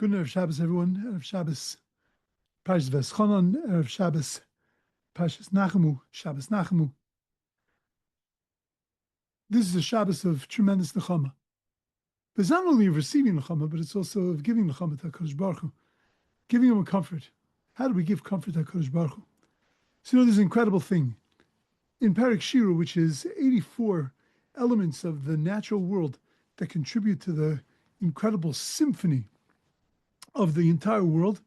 Good Erev Shabbos, everyone. Erev Shabbos, Parshas Veschonon. Erev Shabbos, Parshas Nachamu, Shabbos Nachamu. This is a Shabbos of tremendous Nechama. But it's not only of receiving Nechama, but it's also of giving Nechama to HaKadosh Baruch Hu, giving him a comfort. How do we give comfort to HaKadosh Baruch Hu? So there's an incredible thing. In Parak Shira, which is 84 elements of the natural world that contribute to the incredible symphony of the entire world,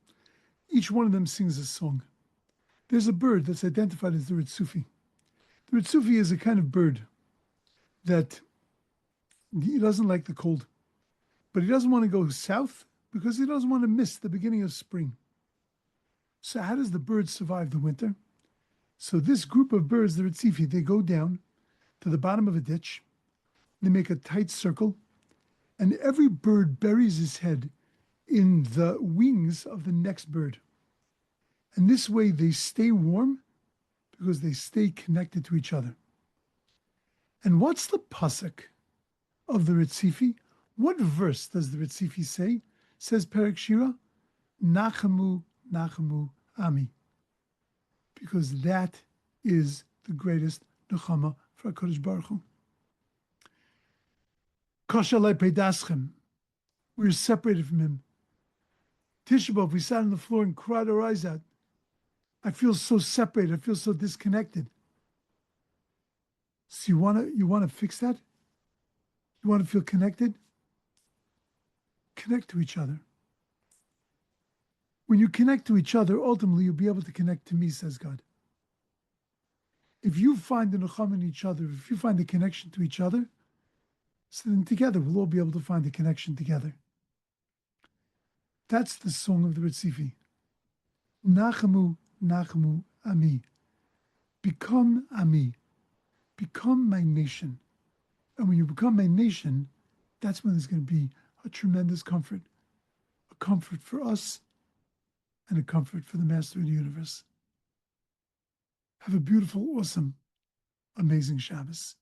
each one of them sings a song. There's a bird that's identified as the Ri Sufi. The Ri Sufi is a kind of bird that he doesn't like the cold, but he doesn't want to go south because he doesn't want to miss the beginning of spring. So how does the bird survive the winter? So this group of birds, the Ri Sufi, they go down to the bottom of a ditch, they make a tight circle, and every bird buries his head in the wings of the next bird. And this way they stay warm because they stay connected to each other. And what's the pasuk of the Ri Sufi? What verse does the Ri Sufi say? Says Parak Shira, Nachamu, Nachamu, Ami. Because that is the greatest Nechama for HaKadosh Baruch Hu. Koshalei Peidaschem. We were separated from him. Tisha B'Av, we sat on the floor and cried our eyes out. I feel so separated. I feel so disconnected. So you want to fix that? You want to feel connected? Connect to each other. When you connect to each other, ultimately you'll be able to connect to me, says God. If you find the Nechama in each other, if you find the connection to each other, so then together we'll all be able to find the connection together. That's the song of the Ri Sufi. Nachamu, Nachamu, Ami. Become Ami. Become my nation. And when you become my nation, that's when there's going to be a tremendous comfort. A comfort for us and a comfort for the Master of the universe. Have a beautiful, awesome, amazing Shabbos.